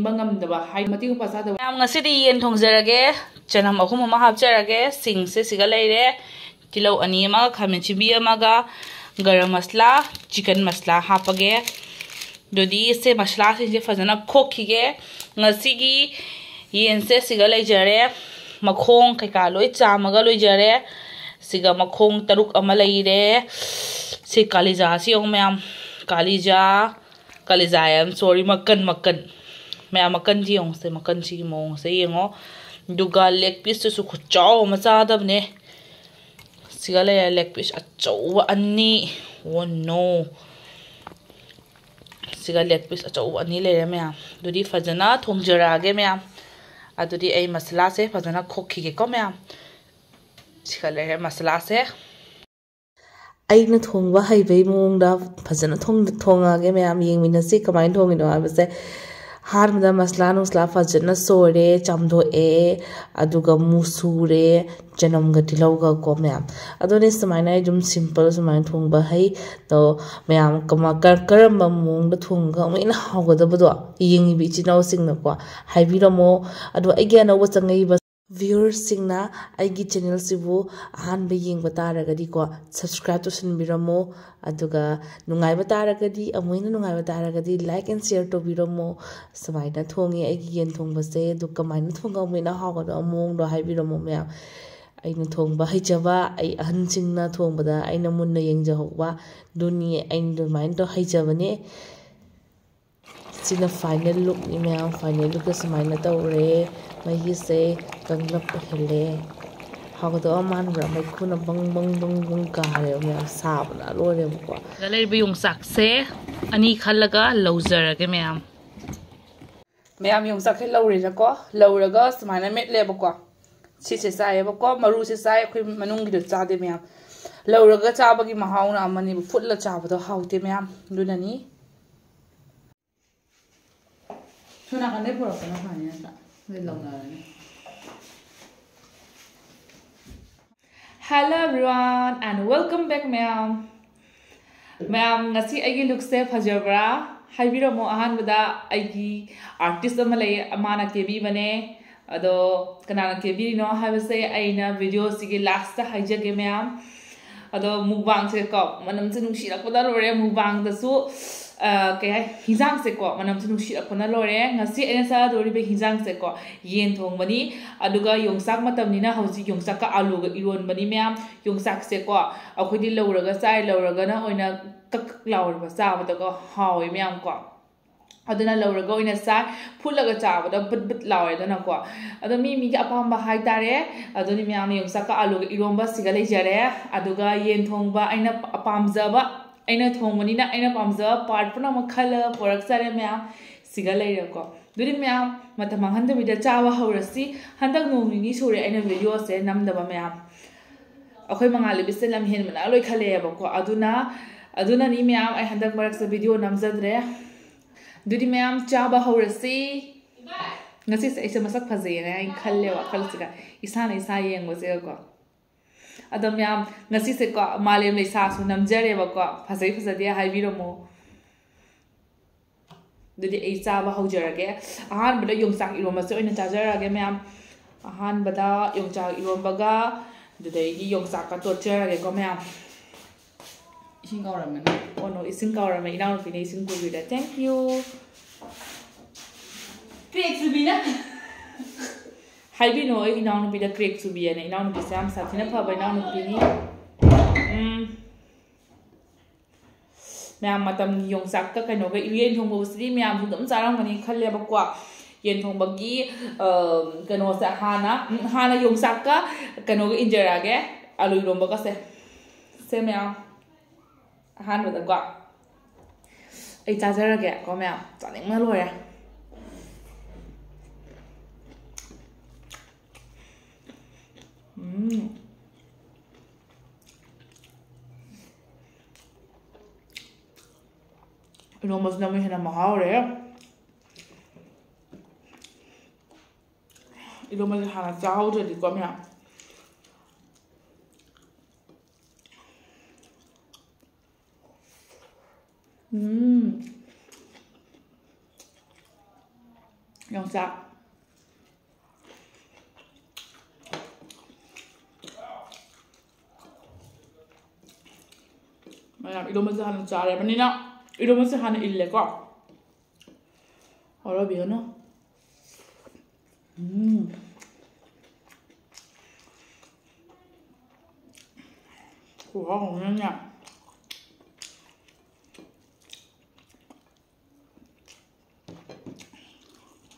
ꯉꯝꯗꯕ ꯍꯥꯏ ꯃꯇꯤꯡ ꯄꯥꯆꯥꯗꯕ ꯌꯥꯝ ꯉꯁꯤꯗꯤ ꯌꯦꯟ ꯊꯣꯡꯖꯔꯒꯦ ꯆꯅꯝ 3 ꯑꯃ ꯍꯥꯞꯆꯔꯒꯦ ꯁꯤꯡꯁꯦ ꯁꯤꯒ ꯂꯩꯔꯦ ꯇꯤꯜꯍꯧ 2 ꯑꯃ ꯈꯥꯃꯦꯟ ꯑꯁꯤꯟꯕꯤ ꯑꯃꯒ गरम मसला चिकन मसला हापगे दोदी से मसला से फजना खोखीगे ngasiगी yense siga leijare makhong kaika loi chamaga loijare siga makhong taruk ama leire si kalija si ong myam kalija am sorry makan myam makan ji ong se makan ji mong se yengo duga leg piece su khuchao macha dabne siga le leg piece achau ani oh no siga leg piece achau ani le myam dudi fajana thongjara myam adudi ai masala se fajana khokhi ge ko myam siga le masala se aina thongba haibei mongda fajana thonga ge myam yengmina se kamai thongino habase harmada masala nusla fajana sore chamdo e aduga musure janam ga tilauga ko myam adone samaina jum simple samain thongba hai to myam kama karamba mongda thonga maina hawada bodo yingi bi chinaw singna ko haibiramo adu agena wa changai ba viewers singna aigi channel sibu ahan be ying bataragadi ko subscribe to sinbiramo aduga nungai bataragadi amoina nungai bataragadi like and share to biramo samaina thongi aigi yen thongba se du kamaina thonga moina hawada among do haibiramo myam aina thongba haijaba ai ahan singna thongbada aina munna yengjahwa duni aina do mind to haijabane sina final look ni myam final look samaina tawre mai se kanglap hele hawdo man bra mai khuna bang ka re myam sabna lore ko galai bi yung sak se ani khalaga lawjarage myam yung sak he lawre ja ko lawraga samaina met le ba ko si se sai ba ko maru se sai khoi manung gi do cha de myam lawraga cha ba gi mahauna amani futla cha ba do hawte myam dunani Suna kan dai pura kana khani ta le lawna ne Hello everyone and welcome back ma'am ngasi aigi look se phajabra haibiramo ahanbada aigi artist amalai amana kebi bane ado kanana kebi no habase aina video sigi last ta haijage ma'am ado mukbang se ko manam se nungsirakpada lore mukbang da su kaya hijang se ko manam se nungsirakpana lore ngasi aina sa dori be hijang se ko yen thongbani aduga yongsak matamni na hauji yongsak ka alu ga iron bani ma'am yongsak se ko akhodi lawraga sai lawraga na oina kak lawra sa ba ko hawi ma'am ko aduna lawraga oina sa phulaga cha ba bit lawe dana ko ado mi gi apamba hai tare aduni ma'am yongsak ka alu ga iromba siga leijare aduga yen thongba aina apamjaba aina thongmani na aina pamja part puna makhala porak sare ma'am siga leire ko duri ma'am matamang handa vida chawa haurasi handak nomini sore aina video se namdaba ma'am akhoi mangali biselam hen mana loi khale ba ko aduna ni ma'am ai handak marak se video namjadre duri ma'am chawa haurasi ngasi se isa masak phaje ne ai khalle wa khalsiga isana isa yengbo se ko adam ma'am ngasi se ko malem le sa su namjare ba ko phajai phajadi haibiramo dudi ai chaba haujarage ahan bada yongsak iroma se oina chajarage ma'am ahan bada yongsak irombaga dudai gi yongsak ka torcherage ko ma'am ising kauramena oh no ising kaurame inaw pine ising kubida thank you crack subina haibino ai inaw pida crack subiya ne inaw pi sam sathina phaba inaw pini ma'am matam yongsak ka kaino ga yen thongbo sri ma'am dum charam ngani khalle ba kwa yen thongba gi kano sa hana yongsak ka kano ga injera ge alu romba ka se ma'am han ba da kwa ai chajara ge ko ma'am chaning ma lore Inomos na may hinamahawre. Inomos na hanachahaw jadi ko ma'am. ꯌꯣꯡꯆꯥꯛ ꯃꯌꯥꯝ 이러면서 하는 줄 알아보니나 이러면서 하는 일레고 어려비어노 와 오늘냐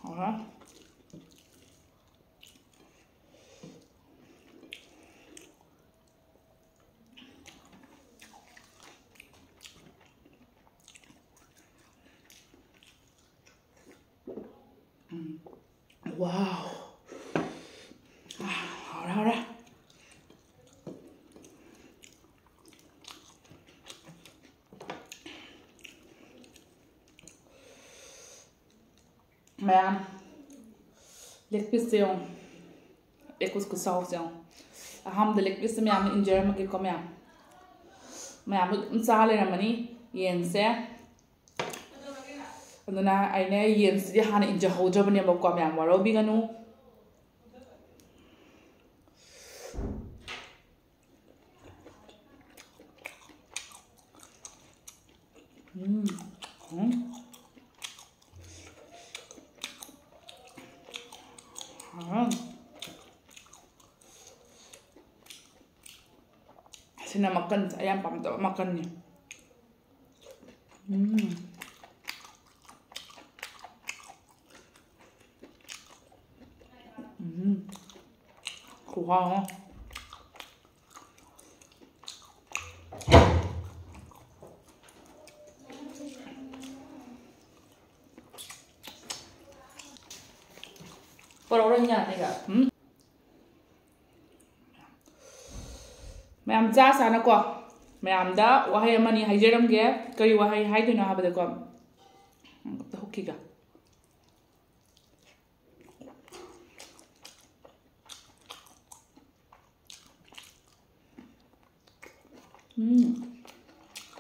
아 와우 알아 mẹ leg piece yung leg piece kusau yung aham the leg piece mẹ injure mà cái có mẹ cũng xa lên mà ní yen sẽ aduna aine yen si hana injure ho job ne ba ko mẹ waro bi ganu Sina makan ayam pam tak makan ni. Wow. Có đâu đây nhà này cả. Ma'am cha sana ko. Ma'am da wahay mani haijeram ge kari wahay haidu na habada ko. Hokiga.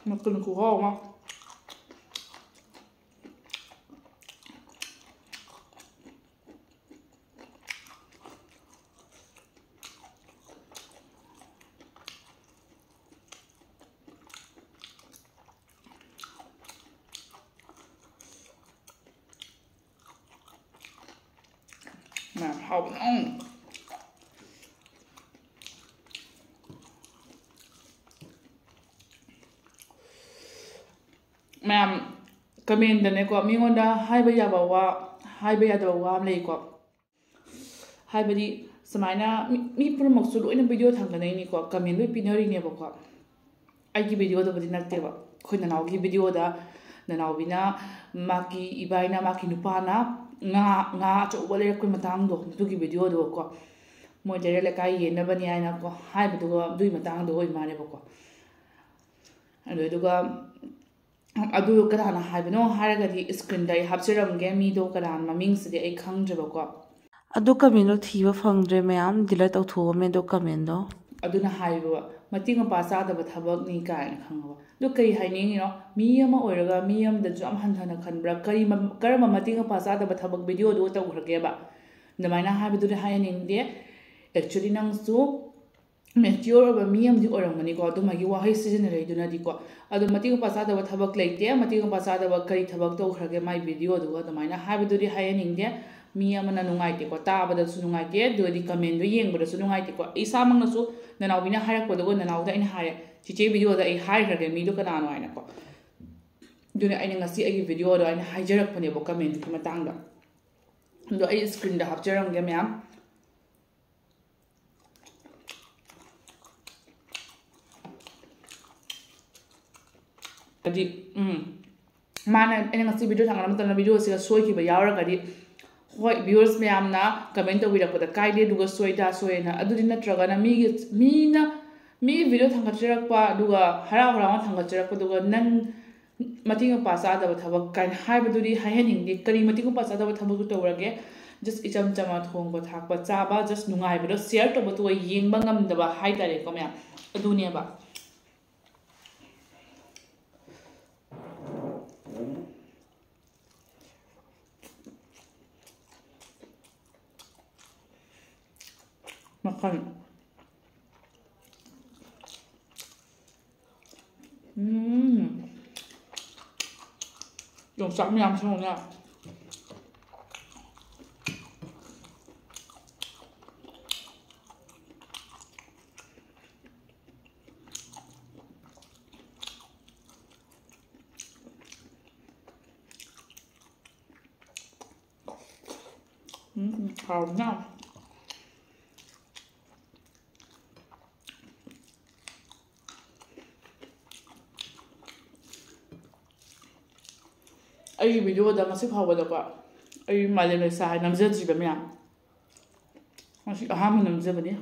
Makan ko ho ma. Ma'am hậu nóng ma'am comment này có mi ngon da hai bây giờ bảoว่าhai bây giờ bảoว่าnày có hai bây đi sớm na mi pura mặc sulu ini video thằng này ni có comment với pinari này bảo có ai cái video đó bây giờ nát thế bảo khơi nào cái video đó nào bina maki ibai na maki nupa na nga cho wale ko matang do tu ki video do ko mo jere le kai ye na bani ai na ko hai bu do dui matang do hoi mare ba ko ado ga adu ka na hai bano har ga di screen dai hapchiram ge mi do ka ran maming se ai khang je ba ko adu comment thiba phangdre mayam delete tau tho me do comment do adu na hai ba mating pa sa da ba thabak ni ka na khang ba do kai hai ni no mi ama oiraga mi am da jam han thana khanbra kari karama mating pa sa da ba thabak video do tau khage ba namaina ha bi do hai ning de actually nang su mature ba mi am di orangani ko do magi wa hai season re do na di ko adu mating pa sa da ba thabak leite mating pa sa da ba kari thabak to khage mai video do namaina ha bi do hai ning de mi amana nungai te ko ta ba da su nungai te do di comment do yeng ba da su nungai te ko isa mang na su nanau bina harak ko do nanau da in hare chiche video da ai hai khage mi do kana no ai na ko do ne ai ngasi ai video do ai haijarak phane bo comment ki matang da do ai screen da hapjaram ge myam kadi mana ai ngasi video thang ram tan video se soi ki ba yawra kadi hoi viewers myam na comment to wirak da kai de duga soida soena adu din natraga na mi video thang chirak pa duga hara hara thang chirak pa duga nan mating pa sa da thabak kan hai baduri hai haning de kari mating pa sa da thabak to rage just icham chama thong ba thak pa cha ba just nungai ba share to ba to yeng ba ngam da ba hai tare ko myam adu ne ba مكان يوم ميام شنو حاضر أي فيديو ده مسيب هوا ده بقى أي معلم ساعة نمزج جيب ميام ماشي أهم نمزج بدي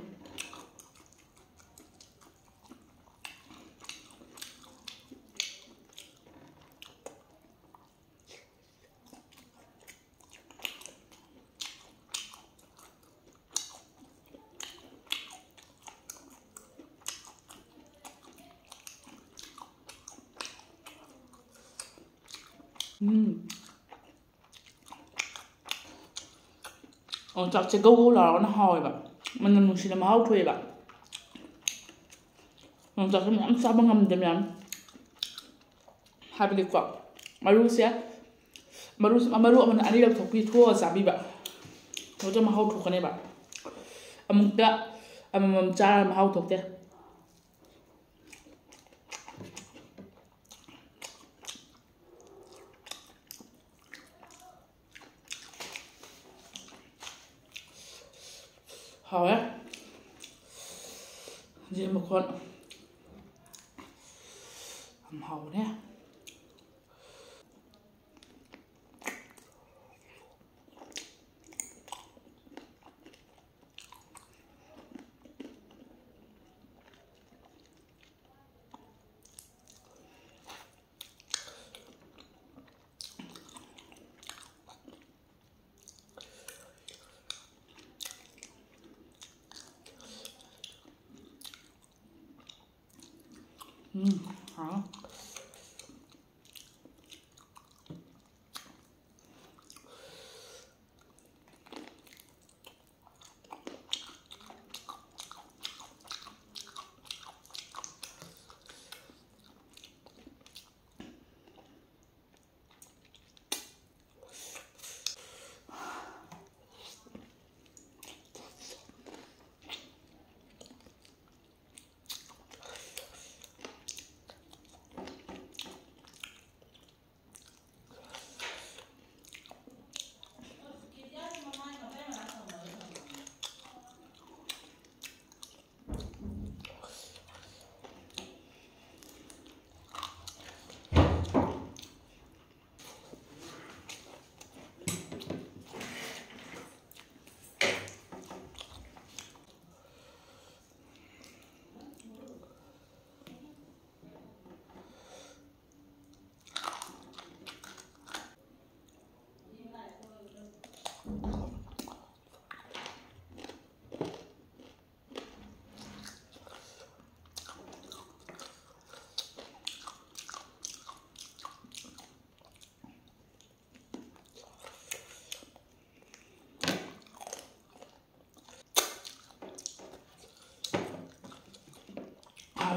chắc chỉ câu là nó hồi vậy mình chỉ làm hao thuê vậy chắc cái mắm sao ngâm dem yan hai bên quạ maru mình anh đi đâu thuộc thua sao bị vậy nó cho mà hao thuộc cái này vậy mình đã mình cha mà hao thuộc thế hỏi gì một con hầu nè hả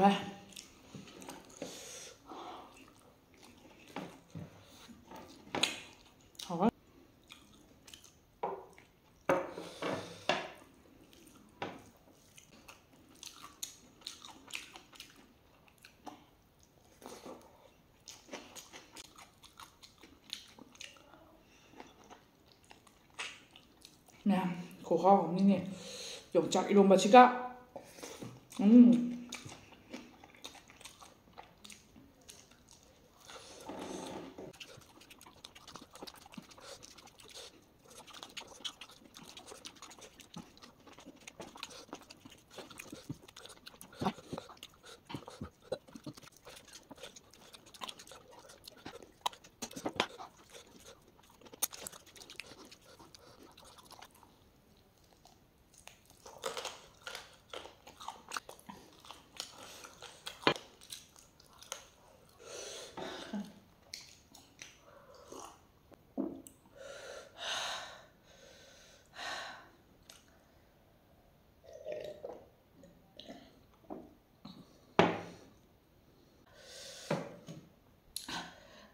đây hỏi nè khổ kho của mình nè dùng chặt luôn mà chị cả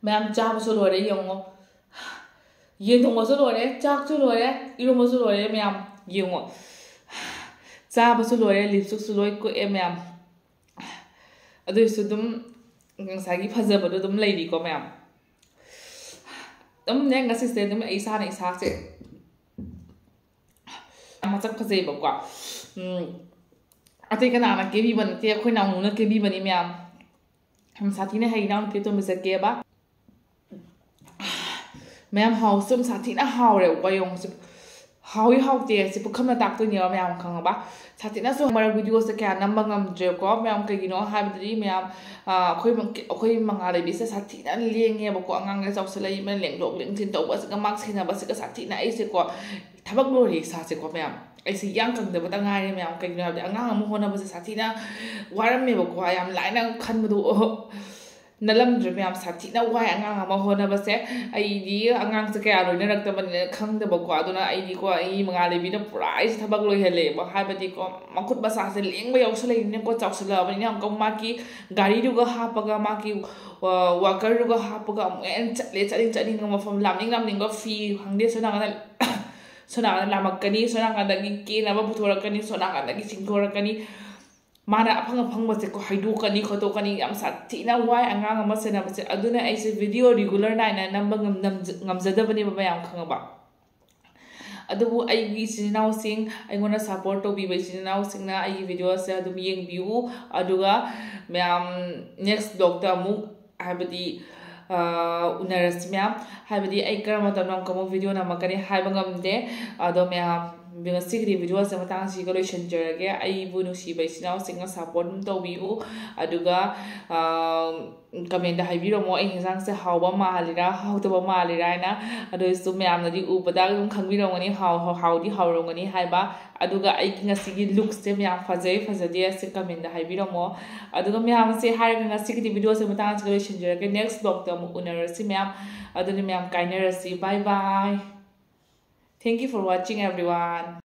ꯃꯌꯥꯝ ꯆꯥꯕꯁꯨ ꯂꯣꯏꯔꯦ ꯌꯦꯡꯉꯣ ꯌꯦꯟ ꯊꯣꯡꯕꯁꯨ ꯂꯣꯏꯔꯦ ꯆꯥꯛꯁꯨ ꯂꯣꯏꯔꯦ ꯏꯔꯣꯟꯕꯁꯨ ꯂꯣꯏꯔꯦ ꯃꯌꯥꯝ ꯌꯦꯡꯉꯣ ꯆꯥꯕꯁꯨ ꯂꯣꯏꯔꯦ ꯂꯤꯞꯁꯇꯤꯛꯁꯨ ꯂꯣꯏ ꯀꯣꯛꯑꯦ ꯃꯌꯥꯝ ꯑꯗꯨꯏꯁꯨ ꯑꯗꯨꯝ ꯉꯁꯥꯏꯒꯤ ꯐꯖꯕꯗꯣ ꯑꯗꯨꯝ ꯂꯩꯔꯤꯀꯣ ꯃꯌꯥꯝ ꯑꯗꯨꯝꯅꯦ ꯉꯁꯤꯁꯦ ꯑꯗꯨꯝ ꯑꯩ ꯏꯁꯥꯅ ꯏꯁꯥꯁꯦ ꯃꯁꯛ ꯐꯖꯩꯕꯀꯣ ꯑꯇꯩ ꯀꯅꯥꯅ ꯀꯦꯕꯤꯕ ꯅꯠꯇꯦ ꯑꯩꯈꯣꯏ ꯅꯥꯎꯅꯨꯅ ꯀꯦꯕꯤꯕꯅꯤ ꯃꯌꯥꯝ ꯁꯥꯊꯤꯅ ꯍꯩ ꯏꯅꯥꯎꯅꯨꯄꯤ ꯇꯣꯝꯕ ꯆꯠꯀꯦꯕ ꯃꯌꯥꯝ ꯍꯥꯎꯁꯨ ꯑꯗꯨꯝ ꯁꯥꯊꯤꯅ ꯍꯥꯎꯔꯦꯕꯀꯣ ꯌꯦꯡꯉꯣ ꯍꯥꯎꯏ ꯍꯥꯎꯇꯦ ꯁꯤ ꯄꯨꯈꯝꯅ ꯇꯥꯛꯇꯣꯏꯅꯦꯕ ꯃꯌꯥꯝ ꯈꯪꯉꯕ ꯁꯥꯊꯤꯅꯁꯨ ꯃꯔꯛ ꯚꯤꯗꯤꯑꯣꯁꯦ ꯀꯌꯥ ꯅꯝꯕ ꯉꯝꯗ꯭ꯔꯦꯕꯀꯣ ꯃꯌꯥꯝ ꯀꯩꯒꯤꯅꯣ ꯍꯥꯏꯕꯗꯤ ꯃꯌꯥꯝ ꯑꯩꯈꯣই ꯃꯉꯥ ꯂꯩꯕꯤꯁꯦ ꯁꯥꯊꯤꯅ ꯂꯦꯡꯉꯦꯕꯀꯣ ꯑꯉꯥꯡꯒ ꯆꯥꯎꯁꯜꯂꯛꯏꯕ ꯂꯦꯡꯗꯣꯛ ꯂꯦꯡꯁꯤꯟ ꯇꯧꯕꯁꯤꯒ ꯃꯥꯛ ꯁꯦꯟꯅꯕꯁꯤꯒ ꯁꯥꯊꯤꯅ ꯑꯩꯁꯦꯀꯣ ꯊꯕꯛ ꯂꯣꯏꯔꯦ ꯏꯁꯥꯁꯦꯀꯣ ꯃꯌꯥꯝ ꯑꯩꯁꯦ ꯌꯥꯡ ꯀꯪꯗꯕꯇ ꯉꯥꯏꯔꯦ ꯃꯌꯥꯝ ꯀꯩꯒꯤꯅꯣ ꯍꯥꯏꯕꯗꯤ ꯑꯉꯥꯡ ꯑꯃ ꯍꯣꯠꯅꯕꯁꯦ ꯁꯥꯊꯤꯅ ꯋꯥꯔꯝꯃꯦꯕꯀꯣ ꯌꯥꯝ ꯂꯥꯏꯅ ꯈꯟꯕꯗꯣ ꯅꯠꯂꯝꯗ꯭ꯔꯦ ꯃꯌꯥꯝ ꯁꯥꯊꯤꯅ ꯋꯥꯏ ꯑꯉꯥꯡ ꯑꯃ ꯍꯣꯠꯅꯕꯁꯦ ꯑꯩꯗꯤ ꯑꯉꯥꯡꯁꯦ ꯀꯌꯥ ꯂꯣꯏꯅꯔꯛꯇꯕꯅꯤꯅ ꯈꯪꯗꯕꯀꯣ ꯑꯗꯨꯅ ꯑꯩꯗꯤꯀꯣ ꯑꯩ ꯃꯉꯥ ꯂꯩꯕꯤꯅ ꯄꯨꯔꯥ ꯑꯩꯁꯦ ꯊꯕꯛ ꯂꯣꯏꯍꯜꯂꯦꯕ ꯍꯥꯏꯕꯗꯤꯀꯣ ꯃꯈꯨꯠ ꯃꯁꯥꯁꯦ ꯂꯦꯡꯕ ꯌꯥꯎꯁꯜꯂꯛꯏꯅꯤꯅꯀꯣ ꯆꯥꯎꯁꯜꯂꯛꯑꯕꯅꯤꯅ ꯑꯃꯨꯛꯀ ꯃꯥꯒꯤ ꯒꯥꯔꯤꯗꯨꯒ ꯍꯥꯞꯄꯒ ꯃꯥꯒꯤ ꯋꯥꯀꯔꯗꯨꯒ ꯍꯥꯞꯄꯒ ꯑꯃꯨꯛ ꯍꯦꯟꯅ ꯆꯠꯂꯦ ꯆꯠꯅꯤꯡꯕ ꯃꯐꯝ ꯂꯥꯝꯅꯤꯡꯕ ꯐꯤ ꯈꯪꯗꯦ ꯁꯣꯅꯥꯀꯟꯗ ꯂꯥꯝꯃꯛꯀꯅꯤ ꯁꯣꯅꯥꯀꯟꯗꯒꯤ ꯀꯦꯅꯕ ꯄꯨꯊꯣꯔꯛꯀꯅꯤ ꯁꯣꯅꯥꯀꯟꯗꯒꯤ ꯆꯤꯡꯊꯣꯔꯛꯀꯅꯤ ꯃꯥꯅ ꯑꯐꯪ ꯑꯐꯪꯕꯁꯦꯀꯣ ꯍꯩꯗꯣꯛꯀꯅꯤ ꯈꯣꯠꯇꯣꯛꯀꯅꯤ ꯌꯥꯝ ꯁꯥꯊꯤꯅ ꯋꯥꯏ ꯑꯉꯥꯡ ꯑꯃ ꯁꯦꯟꯅꯕꯁꯦ ꯑꯗꯨꯅ ꯑꯩꯁꯦ ꯚꯤꯗꯤꯑꯣ ꯔꯤꯒꯨꯂꯔ ꯅꯥꯏꯅ ꯅꯝꯕ ꯉꯝꯖꯗꯕꯅꯦꯕ ꯃꯌꯥꯝ ꯈꯪꯉꯕ ꯑꯗꯨꯕꯨ ꯑꯩꯒꯤ ꯏꯆꯤꯟ ꯏꯅꯥꯎꯁꯤꯡ ꯑꯩꯉꯣꯟꯗ ꯁꯞꯄꯣꯔꯠ ꯇꯧꯕꯤꯕ ꯏꯆꯤꯟ ꯏꯅꯥꯎꯁꯤꯡꯅ ꯑꯩꯒꯤ ꯚꯤꯗꯤꯑꯣꯁꯦ ꯑꯗꯨꯝ ꯌꯦꯡꯕꯤꯌꯨ ꯑꯗꯨꯒ ꯃꯌꯥꯝ ꯅꯦꯛꯁ ꯕ꯭ꯂꯣꯛꯇ ꯑꯃꯨꯛ ꯍꯥꯏꯕꯗꯤ ꯎꯅꯔꯁꯤ ꯃꯌꯥꯝ ꯍꯥꯏꯕꯗꯤ ꯑꯩ ꯀꯔꯝꯕ ꯃꯇꯝꯗ ꯑꯃꯨꯛ ꯚꯤꯗꯤꯑꯣ ꯅꯝꯃꯛꯀꯅꯤ ꯍꯥꯏꯕ ꯉꯝꯗꯦ ꯑꯗꯣ ꯃꯌꯥꯝ ꯉꯁꯤꯒꯤ ꯚꯤꯗꯤꯑꯣꯁꯦ ꯃꯇꯥꯡꯁꯤꯒ ꯂꯣꯏꯁꯤꯟꯖꯔꯒꯦ ꯑꯩꯕꯨ ꯅꯨꯡꯁꯤꯕ ꯏꯆꯤꯟ ꯏꯅꯥꯎꯁꯤꯡꯅ ꯁꯞꯄꯣꯔꯠ ꯑꯗꯨꯝ ꯇꯧꯕꯤꯌꯨ ꯑꯗꯨꯒ ꯀꯃꯦꯟꯗ ꯍꯥꯏꯕꯤꯔꯝꯃꯣ ꯑꯩ ꯌꯦꯟꯁꯥꯡꯁꯦ ꯍꯥꯎꯕ ꯃꯥꯜꯂꯤꯔꯥ ꯍꯥꯎꯇꯕ ꯃꯥꯜꯂꯤꯔꯥ ꯍꯥꯏꯅ ꯑꯗꯨꯏꯁꯨ ꯃꯌꯥꯝꯅꯗꯤ ꯎꯕꯗ ꯑꯗꯨꯝ ꯈꯪꯕꯤꯔꯝꯒꯅꯤ ꯍꯥꯎꯗꯤ ꯍꯥꯎꯔꯝꯒꯅꯤ ꯍꯥꯏꯕ ꯑꯗꯨꯒ ꯑꯩꯒꯤ ꯉꯁꯤꯒꯤ ꯂꯨꯛꯁꯦ ꯃꯌꯥꯝ ꯐꯖꯩ ꯐꯖꯗꯦ ꯑꯁꯤ ꯀꯃꯦꯟꯗ ꯍꯥꯏꯕꯤꯔꯝꯃꯣ ꯑꯗꯨꯒ ꯃꯌꯥꯝꯁꯦ ꯍꯥꯏꯔꯒ ꯉꯁꯤꯒꯤꯗꯤ ꯚꯤꯗꯤꯑꯣꯁꯦ ꯃꯇꯥꯡꯁꯤꯒ ꯂꯣꯏꯁꯤꯟꯖꯔꯒꯦ ꯅꯦꯛꯁ ꯕ꯭ꯂꯣꯛꯇ ꯑꯃꯨꯛ ꯎꯅꯔꯁꯤ ꯃꯌꯥꯝ ꯑꯗꯨꯅ ꯃꯌꯥꯝ ꯀꯥꯏꯅꯔꯁꯤ ꯕꯥꯏ ꯕꯥꯏ ꯊꯦꯡꯛ ꯌꯨ ꯐꯣꯔ ꯋꯥꯆꯤꯡ ꯑꯦꯚ꯭ꯔꯤꯋꯥꯟ